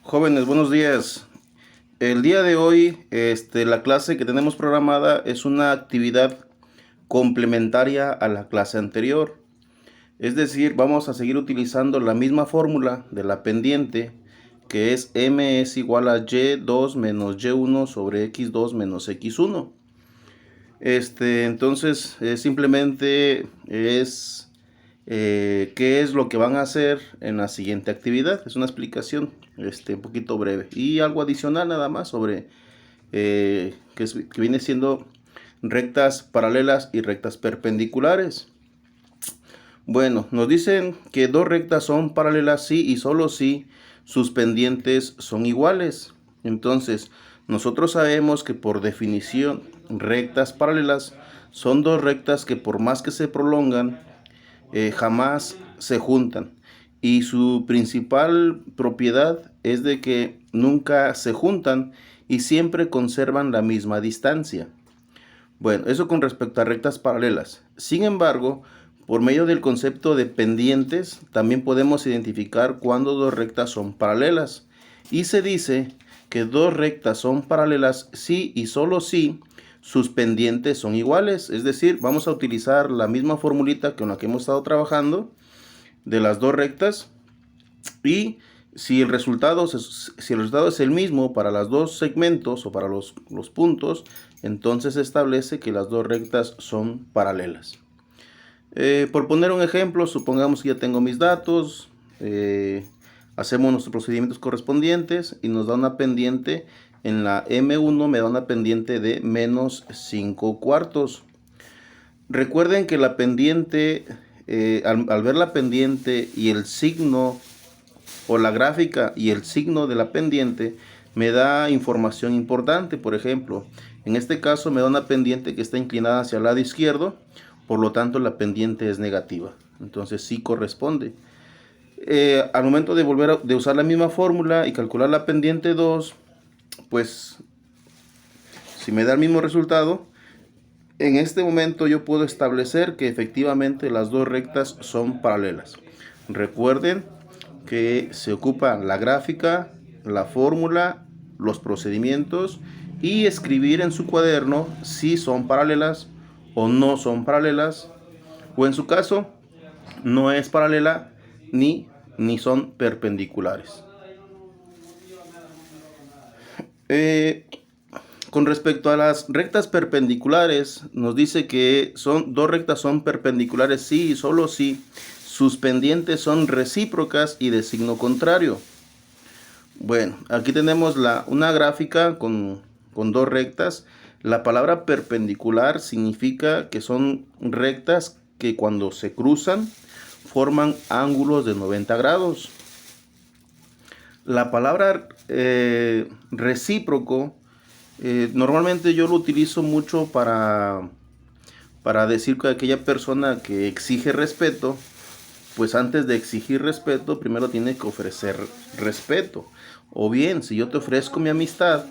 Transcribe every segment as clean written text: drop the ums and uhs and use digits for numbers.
Jóvenes, buenos días. El día de hoy, la clase que tenemos programada es una actividad complementaria a la clase anterior. Es decir, vamos a seguir utilizando la misma fórmula de la pendiente, que es m es igual a y2 menos y1 sobre x2 menos x1. Entonces, simplemente es qué es lo que van a hacer en la siguiente actividad. Es una explicación un poquito breve y algo adicional nada más sobre que viene siendo rectas paralelas y rectas perpendiculares. Bueno, nos dicen que dos rectas son paralelas si y solo si sus pendientes son iguales. Entonces, nosotros sabemos que por definición rectas paralelas son dos rectas que por más que se prolongan, jamás se juntan. Y su principal propiedad es de que nunca se juntan y siempre conservan la misma distancia. Bueno, eso con respecto a rectas paralelas. Sin embargo, por medio del concepto de pendientes, también podemos identificar cuando dos rectas son paralelas. Y se dice que dos rectas son paralelas si y solo si sus pendientes son iguales. Es decir, vamos a utilizar la misma formulita con la que hemos estado trabajando de las dos rectas. Y si el resultado es el mismo para los dos segmentos o para los puntos, entonces se establece que las dos rectas son paralelas. Por poner un ejemplo, supongamos que ya tengo mis datos, hacemos nuestros procedimientos correspondientes y nos da una pendiente. En la M1 me da una pendiente de menos 5 cuartos. Recuerden que la pendiente, al ver la pendiente y el signo o la gráfica y el signo de la pendiente, me da información importante. Por ejemplo, en este caso me da una pendiente que está inclinada hacia el lado izquierdo, por lo tanto la pendiente es negativa. Entonces sí corresponde. Al momento de de usar la misma fórmula y calcular la pendiente 2, pues si me da el mismo resultado, en este momento yo puedo establecer que efectivamente las dos rectas son paralelas. Recuerden que se ocupa la gráfica, la fórmula, los procedimientos y escribir en su cuaderno si son paralelas o no son paralelas, o en su caso no es paralela ni son perpendiculares. Con respecto a las rectas perpendiculares, nos dice que dos rectas son perpendiculares si y solo si sus pendientes son recíprocas y de signo contrario. Bueno, aquí tenemos una gráfica con dos rectas. La palabra perpendicular significa que son rectas que cuando se cruzan forman ángulos de 90 grados. La palabra recíproco, normalmente yo lo utilizo mucho para decir que aquella persona que exige respeto, pues antes de exigir respeto, primero tiene que ofrecer respeto. O bien, si yo te ofrezco mi amistad,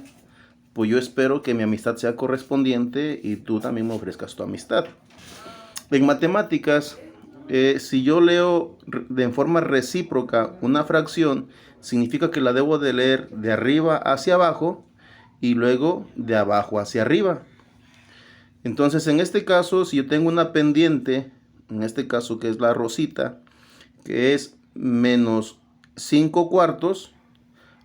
pues yo espero que mi amistad sea correspondiente y tú también me ofrezcas tu amistad. En matemáticas, si yo leo de forma recíproca una fracción, significa que la debo de leer de arriba hacia abajo y luego de abajo hacia arriba. Entonces, en este caso, si yo tengo una pendiente, en este caso que es la rosita, que es menos 5 cuartos,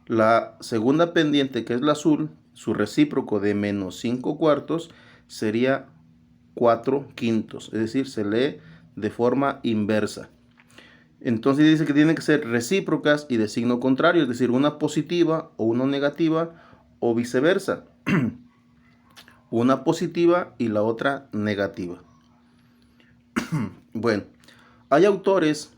la segunda pendiente, que es la azul, su recíproco de menos 5 cuartos sería 4 quintos, es decir, se lee de forma inversa. Entonces dice que tienen que ser recíprocas y de signo contrario, es decir, una positiva o una negativa o viceversa. Una positiva y la otra negativa. Bueno, hay autores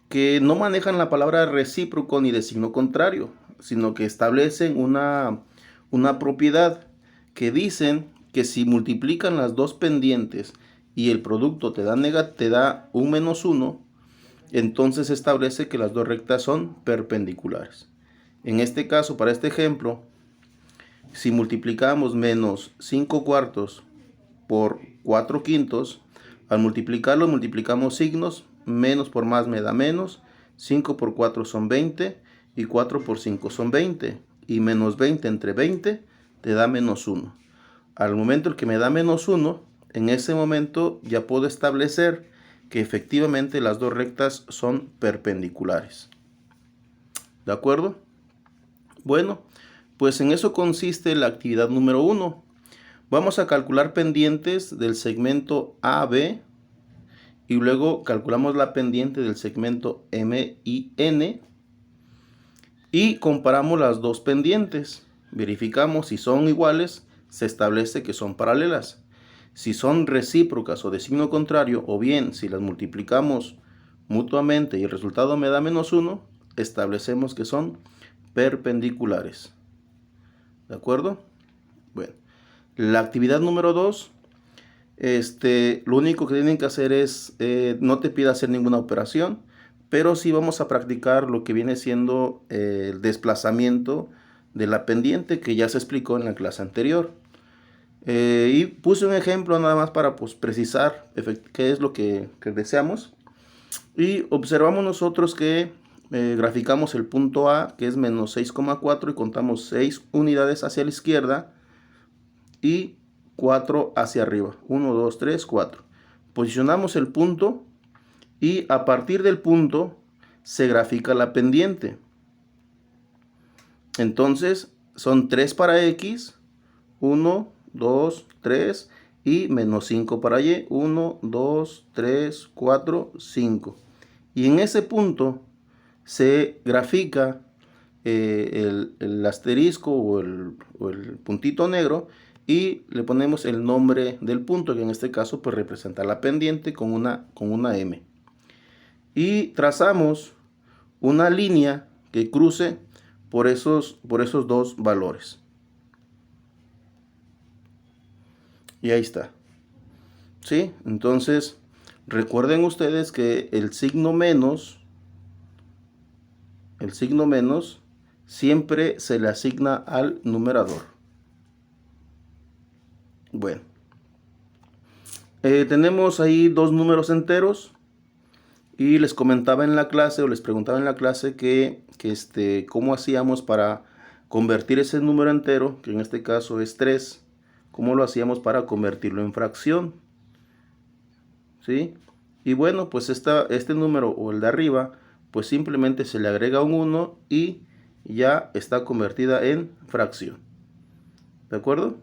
que no manejan la palabra recíproco ni de signo contrario, sino que establecen una propiedad que dicen que si multiplican las dos pendientes y el producto te da un menos 1, entonces se establece que las dos rectas son perpendiculares. En este caso, para este ejemplo, si multiplicamos menos 5 cuartos por 4 quintos, al multiplicarlo multiplicamos signos, menos por más me da menos, 5 por 4 son 20 y 4 por 5 son 20. Y menos 20 entre 20 te da menos 1. Al momento en que me da menos 1, en ese momento ya puedo establecer que efectivamente las dos rectas son perpendiculares. ¿De acuerdo? Bueno, pues en eso consiste la actividad número 1. Vamos a calcular pendientes del segmento AB y luego calculamos la pendiente del segmento M y N y comparamos las dos pendientes. Verificamos si son iguales, se establece que son paralelas. Si son recíprocas o de signo contrario, o bien si las multiplicamos mutuamente y el resultado me da menos 1, establecemos que son perpendiculares. ¿De acuerdo? Bueno, la actividad número 2, lo único que tienen que hacer es, no te pida hacer ninguna operación, pero sí vamos a practicar lo que viene siendo el desplazamiento de la pendiente que ya se explicó en la clase anterior. Y puse un ejemplo nada más para precisar qué es lo que deseamos. Y observamos nosotros que graficamos el punto A, que es menos 6,4, y contamos 6 unidades hacia la izquierda y 4 hacia arriba. 1, 2, 3, 4. Posicionamos el punto y a partir del punto se grafica la pendiente. Entonces son 3 para X, 1, 2, 3 y menos 5 para Y, 1, 2, 3, 4, 5. Y en ese punto se grafica el asterisco o el puntito negro y le ponemos el nombre del punto, que en este caso pues representa la pendiente con una M. Y trazamos una línea que cruce por esos dos valores. Y ahí está. ¿Sí? Entonces, recuerden ustedes que el signo menos siempre se le asigna al numerador. Bueno. Tenemos ahí dos números enteros. Y les comentaba en la clase, o les preguntaba en la clase que cómo hacíamos para convertir ese número entero, que en este caso es 3, cómo lo hacíamos para convertirlo en fracción. ¿Sí? Y bueno, pues este número o el de arriba, pues simplemente se le agrega un 1 y ya está convertida en fracción. ¿De acuerdo?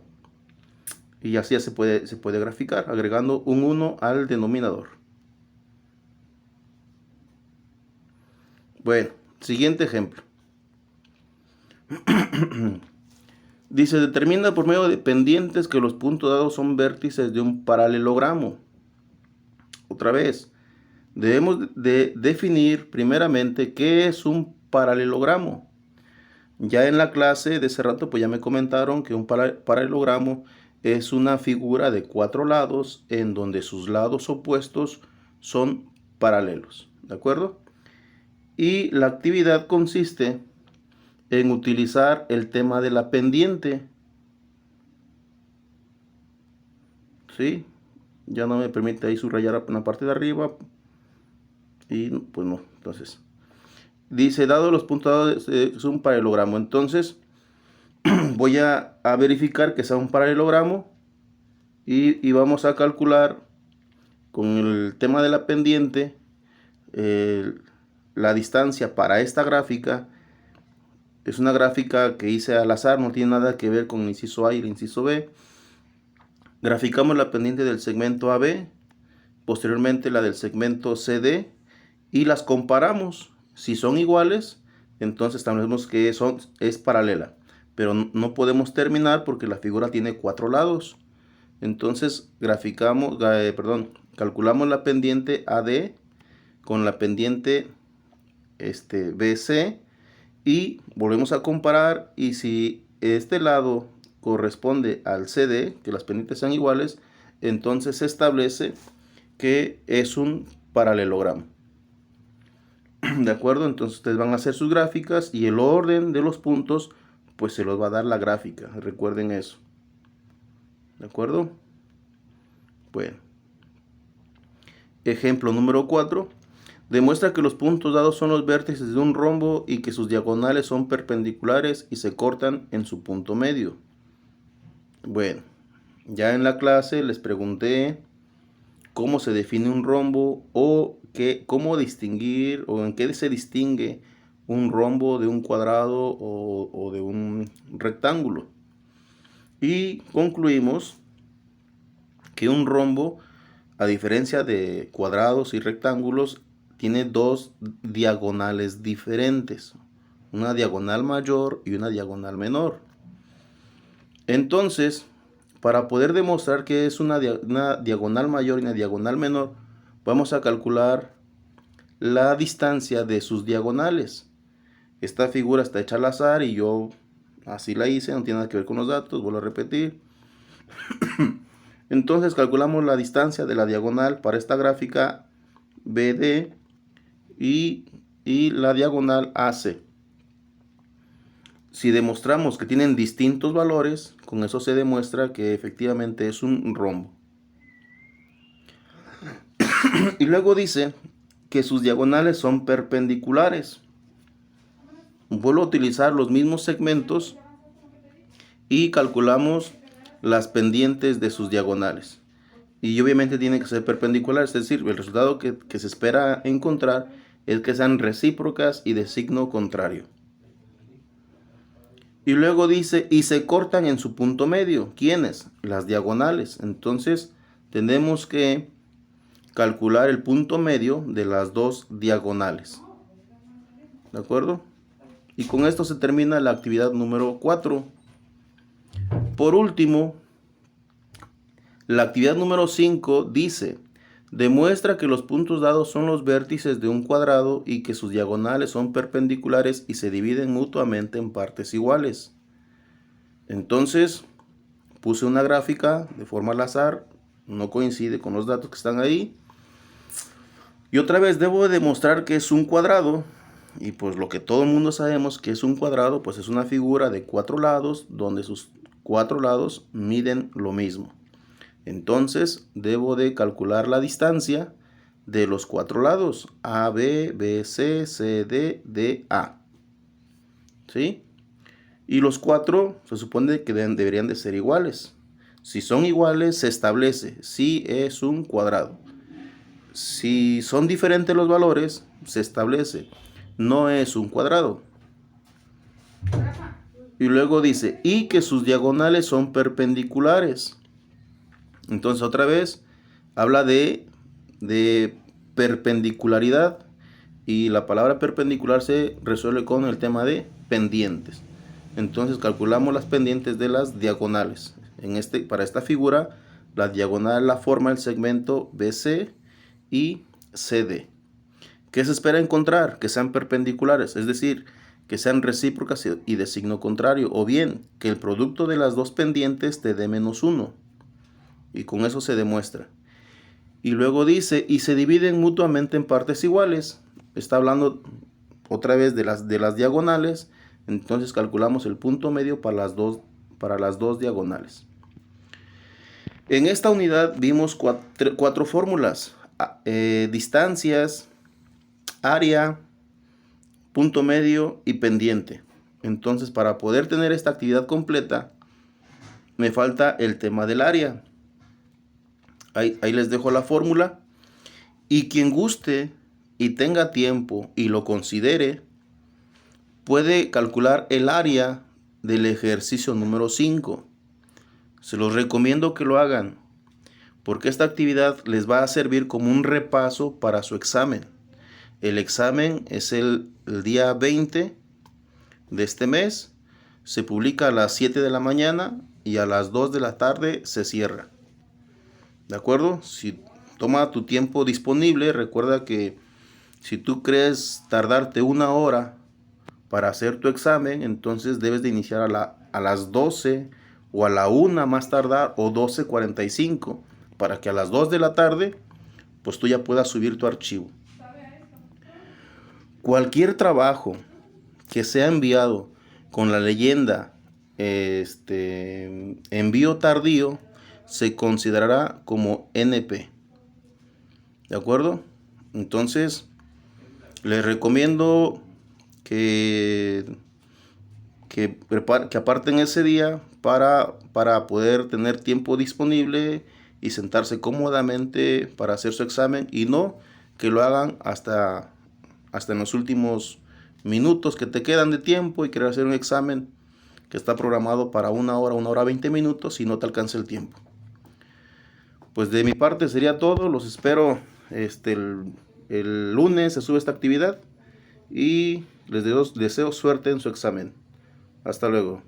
Y así se puede graficar, agregando un 1 al denominador. Bueno, siguiente ejemplo. Dice, determina por medio de pendientes que los puntos dados son vértices de un paralelogramo. Otra vez, debemos de definir primeramente qué es un paralelogramo. Ya en la clase de hace rato pues ya me comentaron que un paralelogramo es una figura de 4 lados en donde sus lados opuestos son paralelos. ¿De acuerdo? Y la actividad consiste en utilizar el tema de la pendiente. ¿Sí? Ya no me permite ahí subrayar en la parte de arriba. Y pues no. Entonces, dice, dado los puntos dados, es un paralelogramo. Entonces, voy a verificar que sea un paralelogramo. Y vamos a calcular con el tema de la pendiente la distancia para esta gráfica. Es una gráfica que hice al azar, no tiene nada que ver con el inciso A y el inciso B. Graficamos la pendiente del segmento AB, posteriormente la del segmento CD y las comparamos. Si son iguales, entonces establecemos que es paralela. Pero no podemos terminar porque la figura tiene 4 lados. Entonces calculamos la pendiente AD con la pendiente BC y volvemos a comparar, y si este lado corresponde al CD, que las pendientes sean iguales, entonces se establece que es un paralelogramo. ¿De acuerdo? Entonces ustedes van a hacer sus gráficas y el orden de los puntos pues se los va a dar la gráfica. Recuerden eso. ¿De acuerdo? Bueno. Ejemplo número 4. Demuestra que los puntos dados son los vértices de un rombo y que sus diagonales son perpendiculares y se cortan en su punto medio. Bueno, ya en la clase les pregunté cómo se define un rombo o cómo distinguir o en qué se distingue un rombo de un cuadrado o de un rectángulo. Y concluimos que un rombo, a diferencia de cuadrados y rectángulos, tiene dos diagonales diferentes, una diagonal mayor y una diagonal menor. Entonces, para poder demostrar que es una diagonal mayor y una diagonal menor, vamos a calcular la distancia de sus diagonales. Esta figura está hecha al azar y yo así la hice, no tiene nada que ver con los datos, vuelvo a repetir. Entonces calculamos la distancia de la diagonal para esta gráfica BD y la diagonal AC. Si demostramos que tienen distintos valores, con eso se demuestra que efectivamente es un rombo. Y luego dice que sus diagonales son perpendiculares. Vuelvo a utilizar los mismos segmentos y calculamos las pendientes de sus diagonales. Y obviamente tienen que ser perpendiculares, es decir, el resultado que se espera encontrar es que sean recíprocas y de signo contrario. Y luego dice, y se cortan en su punto medio. ¿Quiénes? Las diagonales. Entonces, tenemos que calcular el punto medio de las dos diagonales. ¿De acuerdo? Y con esto se termina la actividad número 4. Por último, la actividad número 5 dice, demuestra que los puntos dados son los vértices de un cuadrado y que sus diagonales son perpendiculares y se dividen mutuamente en partes iguales. Entonces, puse una gráfica de forma al azar, no coincide con los datos que están ahí. Y otra vez debo demostrar que es un cuadrado. Y pues lo que todo el mundo sabemos que es un cuadrado, pues es una figura de 4 lados donde sus 4 lados miden lo mismo. Entonces debo de calcular la distancia de los 4 lados, AB, BC, CD, DA. ¿Sí? Y los 4 se supone que deberían de ser iguales. Si son iguales, se establece si es un cuadrado. Si son diferentes los valores, se establece no es un cuadrado. Y luego dice, y que sus diagonales son perpendiculares. Entonces otra vez habla de perpendicularidad. Y la palabra perpendicular se resuelve con el tema de pendientes. Entonces calculamos las pendientes de las diagonales. Para esta figura, la diagonal la forma el segmento BC y CD. ¿Qué se espera encontrar? Que sean perpendiculares, es decir, que sean recíprocas y de signo contrario, o bien que el producto de las dos pendientes te dé -1. Y con eso se demuestra. Y luego dice, y se dividen mutuamente en partes iguales. Está hablando otra vez de las diagonales. Entonces calculamos el punto medio para las dos diagonales. En esta unidad vimos cuatro fórmulas. Distancias, área, punto medio y pendiente. Entonces, para poder tener esta actividad completa, me falta el tema del área. Ahí les dejo la fórmula. Y quien guste y tenga tiempo y lo considere, puede calcular el área del ejercicio número 5. Se los recomiendo que lo hagan, porque esta actividad les va a servir como un repaso para su examen. El examen es el día 20 de este mes. Se publica a las 7 de la mañana y a las 2 de la tarde se cierra. ¿De acuerdo? Si toma tu tiempo disponible, recuerda que si tú crees tardarte 1 hora para hacer tu examen, entonces debes de iniciar a las 12 o a la 1 más tardar o 12:45 para que a las 2 de la tarde pues tú ya puedas subir tu archivo. Cualquier trabajo que sea enviado con la leyenda envío tardío se considerará como NP. ¿De acuerdo? Entonces, Les recomiendo que aparten ese día para poder tener tiempo disponible y sentarse cómodamente para hacer su examen, y no que lo hagan hasta en los últimos minutos que te quedan de tiempo y querer hacer un examen que está programado para 1 hora 20 minutos y no te alcanza el tiempo. Pues de mi parte sería todo. Los espero el lunes. Se sube esta actividad y les deseo suerte en su examen. Hasta luego.